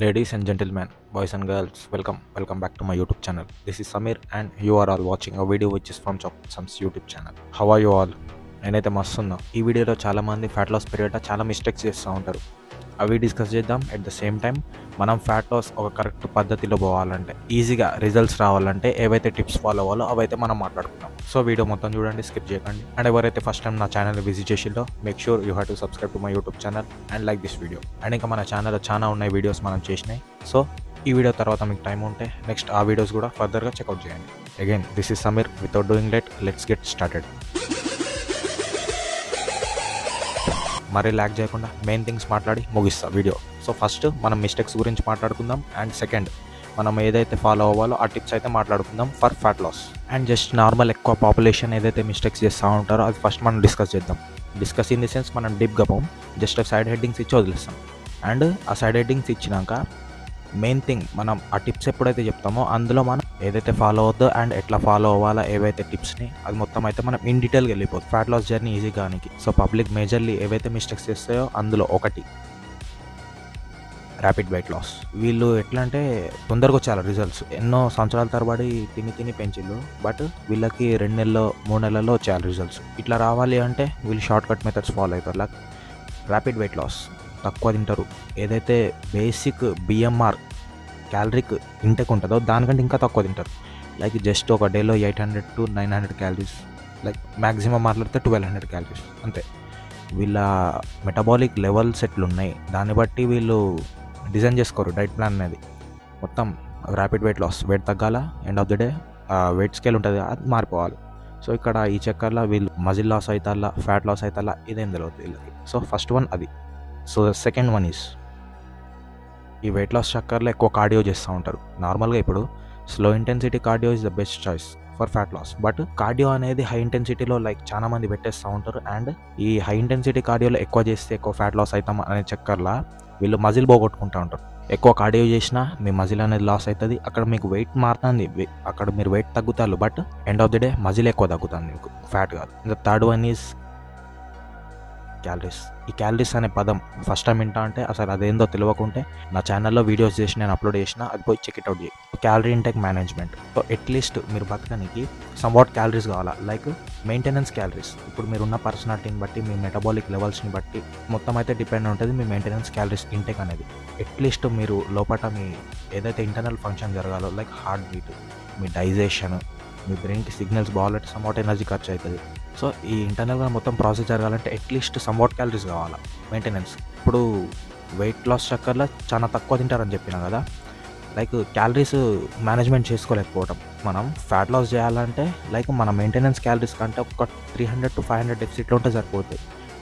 Ladies and gentlemen, boys and girls, welcome back to my YouTube channel. This is Samir and you are all watching a video which is from Chocolate Sums YouTube channel. How are you all? నేనైతే మస్తున్నా. ఈ వీడియోలో చాలా మంది fat loss period చాలా mistakes చేస్తూ ఉంటారు. అవి discuss చేద్దాం. అట్ ద సేమ్ టైం మనం ఫ్యాట్ లాస్ ఒక కరెక్ట్ పద్ధతిలో పోవాలంటే, ఈజీగా రిజల్ట్స్ రావాలంటే ఏవైతే టిప్స్ ఫాలో అవ్వాలో అవైతే మనం మాట్లాడుకుందాం. సో వీడియో మొత్తం చూడండి, స్కిప్ చేయకండి. అండ్ ఎవరైతే ఫస్ట్ టైం నా ఛానల్ని విజిట్ చేసిందో make sure you have to subscribe to my YouTube channel and like this video. And ఇంకా మన ఛానల్లో చాలా ఉన్నాయి వీడియోస్ మనం చేసినాయి. సో ఈ వీడియో తర్వాత మీకు టైం ఉంటే నెక్స్ట్ ఆ వీడియోస్ కూడా ఫర్దర్గా చెక్అవుట్ చేయండి. Again this is Sameer. Without doing let's get started. మరీ ల్యాక్ చేయకుండా మెయిన్ థింగ్స్ మాట్లాడి ముగిస్తా వీడియో. సో ఫస్ట్ మనం మిస్టేక్స్ గురించి మాట్లాడుకుందాం. అండ్ సెకండ్ మనం ఏదైతే ఫాలో అవ్వాలో ఆ టిప్స్ అయితే మాట్లాడుకుందాం for fat loss. And just normal ఎక్కువ పాపులేషన్ ఏదైతే మిస్టేక్స్ చేస్తూ ఉంటారో అది ఫస్ట్ మనం డిస్కస్ చేద్దాం. డిస్కస్ ఇన్ ది సెన్స్ మనం డీప్గా పోం, జస్ట్ సైడ్ హెడ్డింగ్స్ ఇచ్చి వదిలేస్తాం. అండ్ ఆ సైడ్ హెడ్డింగ్స్ ఇచ్చినాక మెయిన్ థింగ్ మనం ఆ టిప్స్ ఎప్పుడైతే చెప్తామో అందులో మనం ఏదైతే ఫాలో అవుద్దో అండ్ ఎట్లా ఫాలో అవ్వాలో ఏవైతే టిప్స్ని అది మొత్తం అయితే మనం ఇన్ డీటెయిల్గా వెళ్ళిపోతుంది ఫ్యాట్ లాస్ జర్నీ ఈజీ కానికి. సో పబ్లిక్ మేజర్లీ ఏవైతే మిస్టేక్స్ చేస్తాయో అందులో ఒకటి ర్యాపిడ్ వెయిట్ లాస్. వీళ్ళు ఎట్లా అంటే తొందరగా వచ్చారు రిజల్ట్స్. ఎన్నో సంవత్సరాల తరబడి తిని పెంచిళ్ళు, బట్ వీళ్ళకి 2 నెలల్లో 3 నెలల్లో వచ్చేయాలి రిజల్ట్స్. ఇట్లా రావాలి అంటే వీళ్ళు షార్ట్ కట్ మెథడ్స్ ఫాలో అవుతారు. లైక్ ర్యాపిడ్ వెయిట్ లాస్, తక్కువ తింటారు. ఏదైతే బేసిక్ బిఎంఆర్ క్యాలరీక్ ఇంటెక్ ఉంటుందో దానికంటే ఇంకా తక్కువ తింటారు. లైక్ జస్ట్ ఒక డేలో 800 to 900 క్యాలరీస్, లైక్ మ్యాక్సిమం మాట్లాడితే 1200 క్యాలరీస్ అంతే. వీళ్ళ మెటబాలిక్ లెవెల్స్ ఎట్లున్నాయి దాన్ని బట్టి వీళ్ళు డిజైన్ చేసుకోరు డైట్ ప్లాన్ అనేది. మొత్తం ర్యాపిడ్ వెయిట్ లాస్, వెయిట్ తగ్గాల, end of the day weight scale ఉంటుంది అది మారిపోవాలి. సో ఇక్కడ ఈ చక్కర్లో వీళ్ళు మజిల్ లాస్ అవుతారా ఫ్యాట్ లాస్ అవుతారా ఇదేం తెలియదు వీళ్ళకి. సో ఫస్ట్ వన్ అది. సో సెకండ్ వన్ ఈజ్ ఈ వెయిట్ లాస్ చక్కర్లో ఎక్కువ కార్డియో చేస్తూ ఉంటారు. నార్మల్గా ఇప్పుడు slow intensity cardio is the best choice for fat loss. But cardio అనేది హై ఇంటెన్సిటీలో లైక్ చాలా మంది పెట్టేస్తూ ఉంటారు. అండ్ ఈ హై ఇంటెన్సిటీ కార్డియోలో ఎక్కువ చేస్తే ఎక్కువ ఫ్యాట్ లాస్ అవుతాం అనే చక్కర్లా వీళ్ళు మజిల్ పోగొట్టుకుంటూ ఉంటారు. ఎక్కువ కార్డియో చేసినా మీ మజిల్ అనేది లాస్ అవుతుంది. అక్కడ మీకు వెయిట్ మారుతుంది, అక్కడ మీరు వెయిట్ తగ్గుతారు, but end of the day muscle ఎక్కువ తగ్గుతుంది మీకు, ఫ్యాట్ కాదు. The third one is calories. ఈ క్యాలరీస్ అనే పదం ఫస్ట్ టైం వింటా అంటే అసలు అదేందో తెలియకుంటే నా ఛానల్లో వీడియోస్ చేసి నేను అప్లోడ్ చేసిన, అది పోయి చెక్ఇట్అవుట్ చేయి. Calorie intake management. So at least మీరు బతకడానికి సమ్వాట్ క్యాలరీస్ కావాలా, లైక్ మెయింటెనెన్స్ క్యాలరీస్. ఇప్పుడు మీరున్న పర్సనాలిటీని బట్టి మీ మెటబాలిక్ లెవెల్స్ని బట్టి మొత్తం అయితే డిపెండ్ ఉంటుంది మీ మెయింటెనెన్స్ క్యాలరీస్ ఇంటెక్ అనేది. అట్లీస్ట్ మీరు లోపల మీ ఏదైతే ఇంటర్నల్ ఫంక్షన్ జరగాలో లైక్ హార్ట్ బీట్, మీ డైజెషన్, మీ బ్రెయిన్కి సిగ్నల్స్ బాగాలంటే సమ్వాట్ ఎనర్జీ ఖర్చు అవుతుంది. సో ఈ ఇంటర్నల్గా మొత్తం ప్రాసెస్ జరగాలంటే అట్లీస్ట్ సమ్వాట్ క్యాలరీస్ కావాలా మెయింటెనెన్స్. ఇప్పుడు వెయిట్ లాస్ చక్కర్లో చాలా తక్కువ తింటారని చెప్పినా కదా, లైక్ క్యాలరీస్ మేనేజ్మెంట్ చేసుకోలేకపోవడం. మనం ఫ్యాట్ లాస్ చేయాలంటే లైక్ మన మెయింటెనెన్స్ క్యాలరీస్ కంటే ఒక 300 to 500 డెఫిసిట్లో ఉంటే సరిపోతుంది.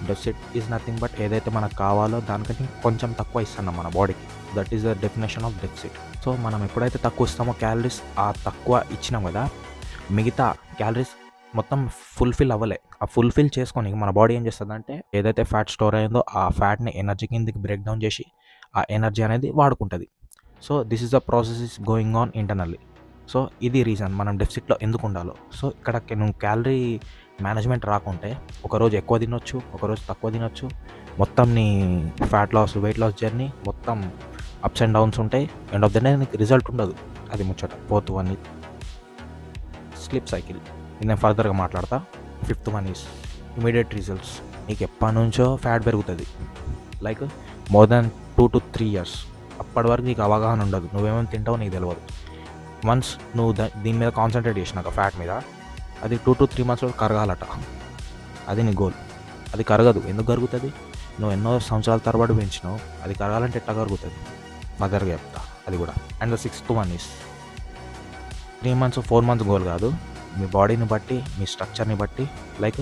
డెఫిసిట్ ఈజ్ నథింగ్ బట్ ఏదైతే మనకు కావాలో దానికంటే కొంచెం తక్కువ ఇస్తున్నాం మన బాడీకి. That is the definition of deficit. So మనం ఎప్పుడైతే తక్కువ ఇస్తామో క్యాలరీస్, ఆ తక్కువ ఇచ్చినాం కదా, మిగతా క్యాలరీస్ మొత్తం ఫుల్ఫిల్ అవ్వలే. ఆ ఫుల్ఫిల్ చేసుకొని మన బాడీ ఏం చేస్తుందంటే ఏదైతే ఫ్యాట్ స్టోర్ అయిందో ఆ ఫ్యాట్ని ఎనర్జీ కిందకి బ్రేక్ డౌన్ చేసి ఆ ఎనర్జీ అనేది వాడుకుంటుంది. So this is the process is going on internally. So ఇది రీజన్ మనం డెఫిసిట్లో ఎందుకు ఉండాలో. సో ఇక్కడ నువ్వు క్యాలరీ మేనేజ్మెంట్ రాకుంటే ఒకరోజు ఎక్కువ తినొచ్చు, ఒకరోజు తక్కువ తినొచ్చు. మొత్తం నీ fat loss weight loss journey మొత్తం అప్స్ అండ్ డౌన్స్ ఉంటాయి. ఎండ్ ఆఫ్ ద డే నీకు రిజల్ట్ ఉండదు. అది ముచ్చట. Fourth one sleep cycle. ఇది నేను ఫర్దర్గా మాట్లాడతా. Fifth one is immediate results. నీకు ఎప్పటి నుంచో ఫ్యాట్ పెరుగుతుంది, like more than 2 to 3 years. అప్పటి వరకు నీకు అవగాహన ఉండదు, నువ్వేమేమి తింటావో నీకు తెలియదు. వన్స్ నువ్వు దీని మీద కాన్సన్ట్రేట్ చేసినాక ఫ్యాట్ మీద, అది 2 to 3 months కరగాలట. అది నీ గోల్. అది కరగదు. ఎందుకు కరుగుతుంది? నువ్వు ఎన్నో సంవత్సరాల తరబడి పెంచినావు, అది కరగాలంటే ఎట్లా కరుగుతుంది? ఫర్దర్గా చెప్తా అది కూడా. And the sixth one is 3 months 4 months goal కాదు, మీ బాడీని బట్టి మీ స్ట్రక్చర్ని బట్టి లైక్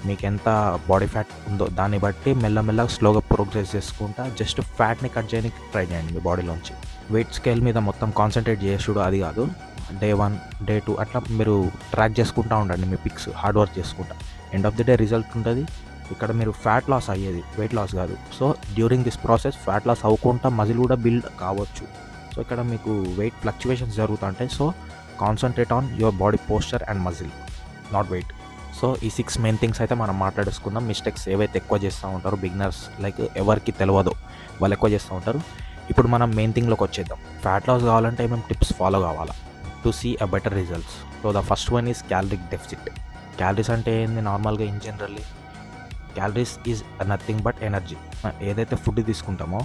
మీకు ఎంత బాడీ ఫ్యాట్ ఉందో దాన్ని బట్టి మెల్లమెల్లగా స్లోగా ప్రోగ్రెస్ చేసుకుంటా జస్ట్ ఫ్యాట్ని కట్ చేయడానికి ట్రై చేయండి మీ బాడీలోంచి. వెయిట్ స్కేల్ మీద మొత్తం కాన్సన్ట్రేట్ చేసుడు అది కాదు. Day 1 Day 2 అట్లా మీరు ట్రాక్ చేసుకుంటూ ఉండండి మీ పిక్స్, హార్డ్ వర్క్ చేసుకుంటా. End of the day result ఉంటుంది. ఇక్కడ మీరు ఫ్యాట్ లాస్ అయ్యేది, వెయిట్ లాస్ కాదు. So during this process fat loss అవ్వకుండా మజిల్ కూడా బిల్డ్ కావచ్చు. సో ఇక్కడ మీకు వెయిట్ ఫ్లక్చువేషన్స్ జరుగుతుంటాయి. So concentrate on your body posture and muscle, not weight. So ఈ 6 మెయిన్ థింగ్స్ అయితే మనం మాట్లాడేసుకుందాం. మిస్టేక్స్ ఏవైతే ఎక్కువ చేస్తూ ఉంటారో బిగినర్స్, లైక్ ఎవరికి తెలియదో వాళ్ళు ఎక్కువ చేస్తూ ఉంటారు. ఇప్పుడు మనం మెయిన్ థింగ్లోకి వచ్చేద్దాం. ఫ్యాట్ లాస్ కావాలంటే ఏమేమి టిప్స్ ఫాలో కావాలా to see a better results. So the first one is caloric deficit. Calories అంటే ఏంది? నార్మల్గా in generally calories is nothing but energy. ఏదైతే ఫుడ్ తీసుకుంటామో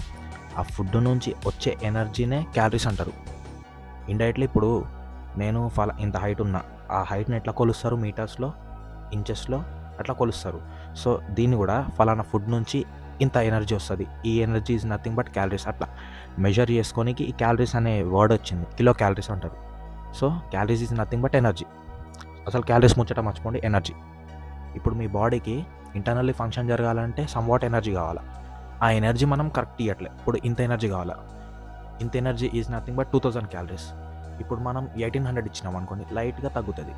ఆ ఫుడ్ నుంచి వచ్చే ఎనర్జీనే క్యాలరీస్ అంటారు. ఇండైరెక్ట్లీ ఇప్పుడు నేను ఇంత హైట్ ఉన్నా, ఆ హైట్ని ఎట్లా కొలుస్తారు? మీటర్స్లో, ఇంచెస్లో అట్లా కొలుస్తారు. సో దీన్ని కూడా ఫలానా ఫుడ్ నుంచి ఇంత ఎనర్జీ వస్తుంది, ఈ energy is nothing but calories, అట్లా మెజర్ చేసుకోనికి ఈ క్యాలరీస్ అనే వర్డ్ వచ్చింది. కిలో క్యాలరీస్ అంటారు. So calories is nothing but energy. అసలు క్యాలరీస్ ముచ్చట మర్చిపోండి, ఎనర్జీ. ఇప్పుడు మీ బాడీకి ఇంటర్నల్లీ ఫంక్షన్ జరగాలంటే సమ్వాట్ ఎనర్జీ కావాలా. ఆ ఎనర్జీ మనం కరెక్ట్ ఇవ్వట్లే. ఇప్పుడు ఇంత ఎనర్జీ కావాలా, ఇంత energy is nothing but 2000 calories. ఇప్పుడు మనం 1800 ఇచ్చినాం అనుకోండి, లైట్గా తగ్గుతుంది.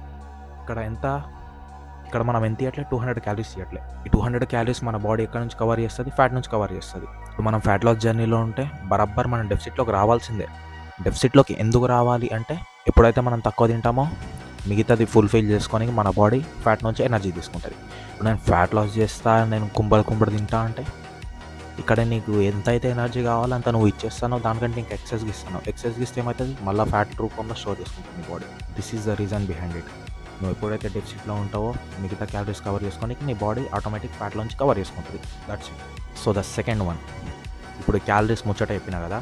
ఇక్కడ మనం ఎంత ఇవ్వట్లే? 200 క్యాలరీస్ ఇవ్వట్లే. ఈ 200 క్యాలరీస్ మన బాడీ ఎక్కడ నుంచి కవర్ చేస్తుంది? ఫ్యాట్ నుంచి కవర్ చేస్తుంది. ఇప్పుడు మనం ఫ్యాట్ లాస్ జర్నీలో ఉంటే బరాబర్ మనం డెఫిసిట్లోకి రావాల్సిందే. డెఫిసిట్లోకి ఎందుకు రావాలి అంటే, ఎప్పుడైతే మనం తక్కువ తింటామో మిగతాది ఫుల్ఫిల్ చేసుకొని మన బాడీ ఫ్యాట్ నుంచి ఎనర్జీ తీసుకుంటుంది. ఇప్పుడు నేను ఫ్యాట్ లాస్ చేస్తా, నేను కుంబడి తింటా అంటే ఇక్కడ నీకు ఎంత అయితే ఎనర్జీ కావాలో అంత నువ్వు ఇచ్చేస్తానో, దానికంటే ఇంకా ఎక్సెస్గా ఇస్తాను. ఎక్సెస్గా ఇస్తే ఏమవుతుంది? మళ్ళీ ఫ్యాట్ రూపంలో స్టోర్ చేసుకుంటుంది నీ body. This is the reason behind it. నువ్వు ఎప్పుడైతే డెఫిసిట్లో ఉంటావో మిగతా క్యాలరీస్ కవర్ చేసుకొని నీ బాడీ ఆటోమేటిక్ ఫ్యాట్లోంచి కవర్ చేసుకుంటుంది. That's it. So the second one, ఇప్పుడు క్యాలరీస్ ముచ్చట చెప్పినా కదా,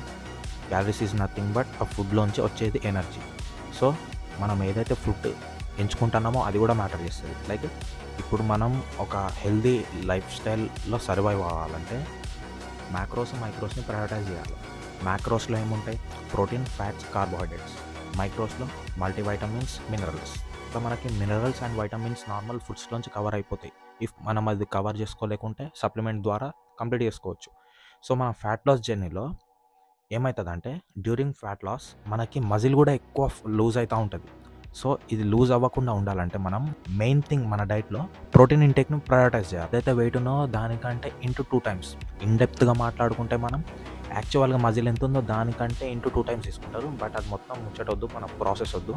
క్యాలరీస్ ఈజ్ నథింగ్ బట్ ఆ ఫుడ్లోంచి వచ్చేది ఎనర్జీ. సో మనం ఏదైతే ఫుడ్ ఎంచుకుంటున్నామో అది కూడా మ్యాటర్ చేస్తుంది. లైక్ ఇప్పుడు మనం ఒక హెల్దీ లైఫ్ స్టైల్లో సర్వైవ్ అవ్వాలంటే మైక్రోస్ని ప్రయారిటైజ్ చేయాలి. మ్యాక్రోస్లో ఏముంటాయి? Protein, fats, carbohydrates. మైక్రోస్లో మల్టీవైటమిన్స్, మినరల్స్. సో మనకి మినరల్స్ అండ్ వైటమిన్స్ నార్మల్ ఫుడ్స్లోంచి కవర్ అయిపోతాయి. ఇఫ్ మనం అది కవర్ చేసుకోలేకుంటే సప్లిమెంట్ ద్వారా కంప్లీట్ చేసుకోవచ్చు. సో మన ఫ్యాట్ లాస్ జర్నీలో ఏమవుతుందంటే, డ్యూరింగ్ ఫ్యాట్ లాస్ మనకి మజిల్ కూడా ఎక్కువ లూజ్ అవుతూ ఉంటుంది. సో ఇది లూజ్ అవ్వకుండా ఉండాలంటే మనం మెయిన్ థింగ్ మన డైట్లో ప్రోటీన్ ఇంటేక్ను ప్రయారిటైజ్ చేయాలి. ఏదైతే వెయిట్ ఉన్నో దానికంటే ఇంటూ 2 times. ఇన్డెప్త్గా మాట్లాడుకుంటే మనం యాక్చువల్గా మజిల్ ఎంత ఉందో దానికంటే ఇంటూ 2 times తీసుకుంటారు. బట్ అది మొత్తం ముచ్చటొద్దు, మన ప్రాసెస్ వద్దు.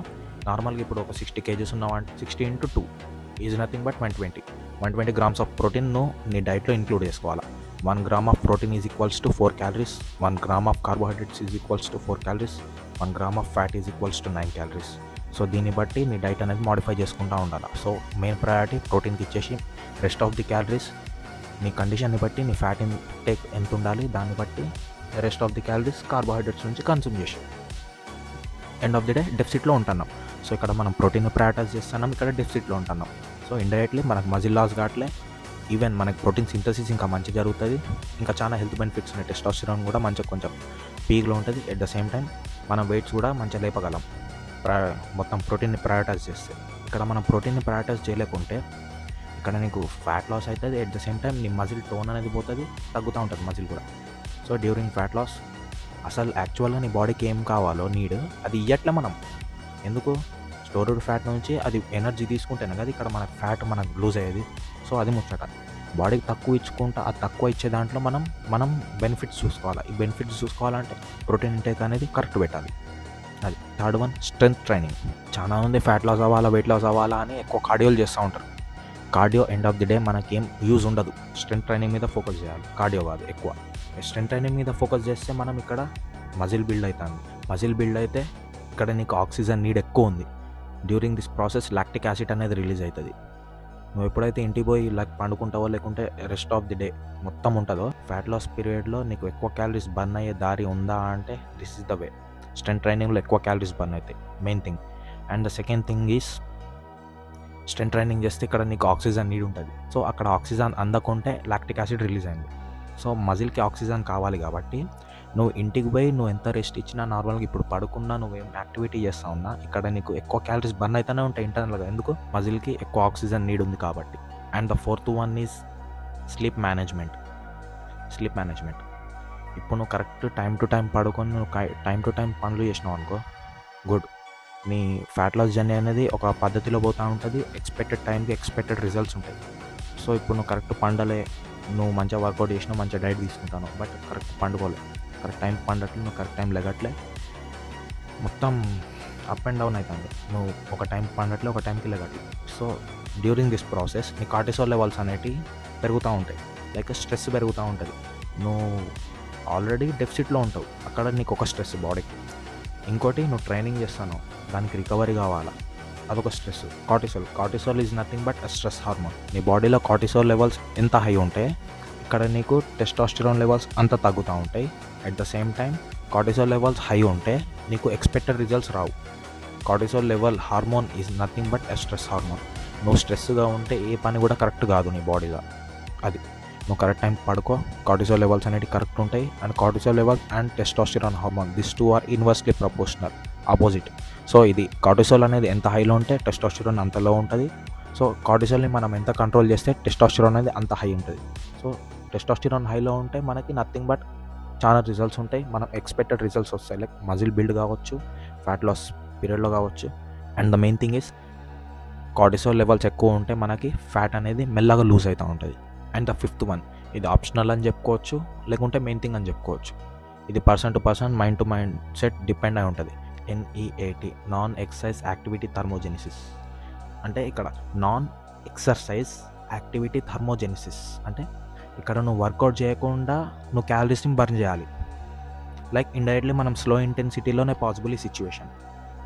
నార్మల్గా ఇప్పుడు ఒక 60 kgs ఉన్నావంటే 60 into 2 is nothing but 120 grams of protein నువ్వు నీ డైట్లో ఇంక్లూడ్ చేసుకోవాలి. 1 gram of protein is equals to 4 calories, 1 gram of carbohydrates is equals to 4 calories, 1 gram of fat is equals to 9 calories. So దీన్ని బట్టి నీ diet అనేది modify చేసుకుంటూ ఉండాలి. సో మెయిన్ ప్రయారిటీ ప్రోటీన్కి ఇచ్చేసి రెస్ట్ ఆఫ్ ది క్యాలరీస్ నీ కండిషన్ని బట్టి, నీ ఫ్యాట్ ఇంటేక్ ఎంత ఉండాలి దాన్ని బట్టి rest of the calories carbohydrates నుంచి కన్సూమ్ చేసి ఎండ్ ఆఫ్ ది డే డెఫిసిట్లో ఉంటున్నాం. సో ఇక్కడ మనం ప్రోటీన్ ప్రయారిటైజ్ చేస్తున్నాం, ఇక్కడ డెఫిసిట్లో ఉంటున్నాం. సో ఇండైరెక్ట్లీ మనకు మజిల్ లాస్ కావట్లే, ఈవెన్ మనకి ప్రోటీన్ సింథసిస్ ఇంకా మంచిగా జరుగుతుంది. ఇంకా చాలా హెల్త్ బెనిఫిట్స్ ఉన్నాయి. టెస్టోస్టెరాన్ కూడా మంచిగా కొంచెం పీక్లో ఉంటుంది. ఎట్ ద సేమ్ టైం మనం వెయిట్స్ కూడా మంచిగా లేపగలం మొత్తం ప్రోటీన్ని ప్రయారిటైజ్ చేస్తే. ఇక్కడ మనం ప్రోటీన్ని ప్రయారిటైజ్ చేయలేకుంటే ఇక్కడ నీకు ఫ్యాట్ లాస్ అవుతుంది. ఎట్ ద సేమ్ టైం నీ మజిల్ టోన్ అనేది పోతుంది, తగ్గుతూ ఉంటుంది మజిల్ కూడా. సో డ్యూరింగ్ ఫ్యాట్ లాస్ అసలు యాక్చువల్గా నీ బాడీకి ఏం కావాలో నీడ్ అది ఇవ్వట్లే మనం. ఎందుకు? స్టోర్డ్ ఫ్యాట్ నుంచి అది ఎనర్జీ తీసుకుంటేనే కదా ఇక్కడ మన ఫ్యాట్ మనకు లూజ్ అయ్యేది. సో అది ముచ్చట. బాడీకి తక్కువ ఇచ్చుకుంటా ఆ తక్కువ ఇచ్చే దాంట్లో మనం బెనిఫిట్స్ చూసుకోవాలి. ఈ బెనిఫిట్స్ చూసుకోవాలంటే ప్రోటీన్ ఇంటేక్ అనేది కరెక్ట్ పెట్టాలి. అది థర్డ్ వన్, స్ట్రెంత్ ట్రైనింగ్. చాలా మంది ఫ్యాట్ లాస్ అవ్వాలా, వెయిట్ లాస్ అవ్వాలా అని ఎక్కువ కార్డియోలు చేస్తూ ఉంటారు. Cardio end of the day మనకేం యూజ్ ఉండదు. స్ట్రెంత్ ట్రైనింగ్ మీద ఫోకస్ చేయాలి, కార్డియో కాదు ఎక్కువ. స్ట్రెంత్ ట్రైనింగ్ మీద ఫోకస్ చేస్తే మనం ఇక్కడ మజిల్ బిల్డ్ అవుతుంది. మజిల్ బిల్డ్ అయితే ఇక్కడ నీకు ఆక్సిజన్ నీడ్ ఎక్కువ ఉంది. During this process lactic acid అనేది రిలీజ్ అవుతుంది. నువ్వు ఎప్పుడైతే ఇంటికి పోయి పండుకుంటావో లేకుంటే రెస్ట్ ఆఫ్ ది డే మొత్తం ఉంటుందో ఫ్యాట్ లాస్ పీరియడ్లో నీకు ఎక్కువ క్యాలరీస్ బర్న్ అయ్యే దారి ఉందా అంటే this is the way. Strength ట్రైనింగ్లో ఎక్కువ క్యాలరీస్ బర్న్ అవుతాయి, main thing. And the second thing is strength training చేస్తే ఇక్కడ నీకు ఆక్సిజన్ నీడ్ ఉంటుంది. సో అక్కడ ఆక్సిజన్ అందకుంటే లాక్టిక్ యాసిడ్ రిలీజ్ అయింది. సో మజిల్కి ఆక్సిజన్ కావాలి కాబట్టి నువ్వు ఇంటికి పోయి నువ్వు ఎంత రెస్ట్ ఇచ్చినా, నార్మల్గా ఇప్పుడు పడుకున్నా, నువ్వేం యాక్టివిటీ చేస్తా ఉన్నా ఇక్కడ నీకు ఎక్కువ క్యాలరీస్ బర్న్ అవుతూనే ఉంటాయి ఇంటర్నల్గా. ఎందుకు? మజిల్కి ఎక్కువ ఆక్సిజన్ నీడ్ ఉంది కాబట్టి. And the fourth one is sleep management. ఇప్పుడు నువ్వు కరెక్ట్ టైం టు టైం పడుకొని నువ్వు టైం టు టైం పనులు చేసినావు అనుకో, గుడ్. నీ ఫ్యాట్ లాస్ జర్నీ అనేది ఒక పద్ధతిలో పోతూ ఉంటుంది. ఎక్స్పెక్టెడ్ టైంకి ఎక్స్పెక్టెడ్ రిజల్ట్స్ ఉంటాయి. సో ఇప్పుడు నువ్వు కరెక్ట్ పండలే, నువ్వు మంచిగా వర్కౌట్ చేసినావు, మంచిగా డైట్ తీసుకుంటాను, బట్ కరెక్ట్ పండుకోలే, కరెక్ట్ టైం పండట్లే, నువ్వు కరెక్ట్ టైం లెగట్లే, మొత్తం అప్ అండ్ డౌన్ అవుతుంది. నువ్వు ఒక టైం పండట్లే, ఒక టైంకి లెగట్లే. సో డ్యూరింగ్ దిస్ ప్రాసెస్ నీ కార్టిసోల్ లెవెల్స్ అనేవి పెరుగుతూ ఉంటాయి. లైక్ స్ట్రెస్ పెరుగుతూ ఉంటుంది. నువ్వు ఆల్రెడీ డెఫిసిట్లో ఉంటావు, అక్కడ నీకు ఒక స్ట్రెస్ బాడీకి. ఇంకోటి నువ్వు ట్రైనింగ్ చేస్తాను, దానికి రికవరీ కావాలా, అదొక stress. Cortisol is nothing but stress hormone. నీ బాడీలో కార్టిసోల్ లెవెల్స్ ఎంత హై ఉంటే ఇక్కడ నీకు టెస్టోస్టిరాన్ లెవెల్స్ అంత తగ్గుతూ ఉంటాయి. At the same time cortisol levels high ఉంటే నీకు expected results Rao. Cortisol level hormone is nothing but stress hormone. నువ్వు స్ట్రెస్గా ఉంటే ఏ పని కూడా కరెక్ట్ కాదు నీ బాడీలో. అది నువ్వు కరెక్ట్ టైం పడుకో, కార్టిసోల్ లెవెల్స్ అనేవి కరెక్ట్ ఉంటాయి. And cortisol level and testosterone hormone, this two are inversely proportional, opposite. So ఇది కార్టిసోల్ అనేది ఎంత హైలో ఉంటే టెస్టోస్టిరాన్ అంత లో ఉంటుంది. సో కార్టిసోల్ని మనం ఎంత కంట్రోల్ చేస్తే టెస్టోస్టిరాన్ అనేది అంత హై ఉంటుంది. సో టెస్టోస్టిరాన్ హైలో ఉంటే మనకి నథింగ్ బట్ చాలా రిజల్ట్స్ ఉంటాయి, మనం ఎక్స్పెక్టెడ్ రిజల్ట్స్ వస్తాయి. లైక్ మజిల్ బిల్డ్ కావచ్చు, ఫ్యాట్ లాస్ పీరియడ్లో కావచ్చు. And the main thing is cortisol levels ఎక్కువ ఉంటే మనకి ఫ్యాట్ అనేది మెల్లగా లూజ్ అవుతూ ఉంటుంది. అండ్ ద ఫిఫ్త్ వన్, ఇది ఆప్షనల్ అని చెప్పుకోవచ్చు, లేకుంటే మెయిన్ థింగ్ అని చెప్పుకోవచ్చు. ఇది person to person, mind to mind set depend అయి ఉంటుంది. NEAT, non exercise activity thermogenesis. అంటే ఇక్కడ నాన్ ఎక్సర్సైజ్ యాక్టివిటీ థర్మోజెనిసిస్ అంటే ఇక్కడ నువ్వు వర్కౌట్ చేయకుండా నువ్వు క్యాలరీస్ని బర్న్ చేయాలి. లైక్ ఇండైరెక్ట్లీ మనం స్లో ఇంటెన్సిటీలోనే పాసిబుల్ ఈ సిచ్యువేషన్.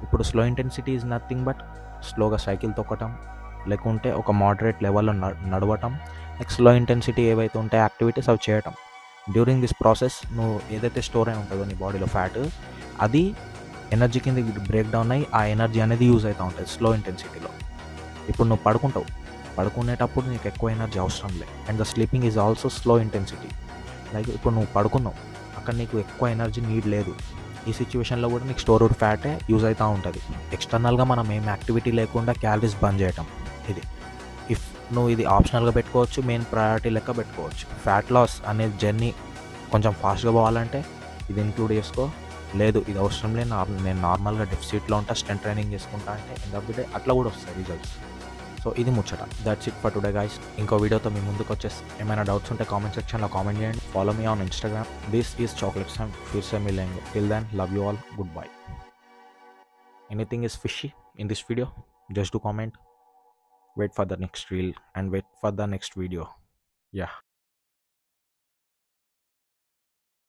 ఇప్పుడు slow intensity is nothing but స్లోగా సైకిల్ తొక్కటం, లేకుంటే ఒక మోడరేట్ లెవెల్లో నడవటం. లైక్ స్లో ఇంటెన్సిటీ ఏవైతే ఉంటాయో యాక్టివిటీస్ అవి చేయటం. డ్యూరింగ్ దిస్ ప్రాసెస్ నువ్వు ఏదైతే స్టోర్ అయి ఉంటుందో నీ బాడీలో ఫ్యాట్, అది ఎనర్జీ కింద బ్రేక్ డౌన్ అయ్యి ఆ ఎనర్జీ అనేది యూజ్ అవుతూ ఉంటుంది స్లో ఇంటెన్సిటీలో. ఇప్పుడు నువ్వు పడుకుంటావు, పడుకునేటప్పుడు నీకు ఎక్కువ ఎనర్జీ అవసరం లేదు. And the sleeping is also slow intensity. Like ఇప్పుడు నువ్వు పడుకున్నావు, అక్కడ నీకు ఎక్కువ ఎనర్జీ నీడ్ లేదు. ఈ సిచ్యువేషన్లో కూడా నీకు స్టోర్డ్ ఫ్యాటే యూజ్ అవుతూ ఉంటుంది. ఎక్స్టర్నల్గా మనం ఏం యాక్టివిటీ లేకుండా క్యాలరీస్ బర్న్ చేయటం. ఇది ఇఫ్ నువ్వు ఇది ఆప్షనల్గా పెట్టుకోవచ్చు, మెయిన్ ప్రయారిటీ లెక్క పెట్టుకోవచ్చు. ఫ్యాట్ లాస్ అనే జర్నీ కొంచెం ఫాస్ట్గా పోవాలంటే ఇది ఇంక్లూడ్ చేసుకో. లేదు ఇది అవసరం లేదు, నేను నార్మల్గా డెఫిసిట్లో ఉంటా, స్ట్రెంత్ ట్రైనింగ్ చేసుకుంటా అంటే ఎండ్ ఆఫ్ ది డే అట్లా కూడా వస్తాయి రిజల్ట్స్. సో ఇది ముచ్చట. That's it for today guys. ఇంకో వీడియోతో మీ ముందుకు వచ్చేసి ఏమైనా డౌట్స్ ఉంటే కామెంట్ సెక్షన్లో కామెంట్ చేయండి. Follow me on Instagram. This is chocolates and ఫిర్ సే మిలేంగే. Till then love you all, good bye. Anything is fishy in this video, just to comment. Wait for the next reel and wait for the next video. Yeah.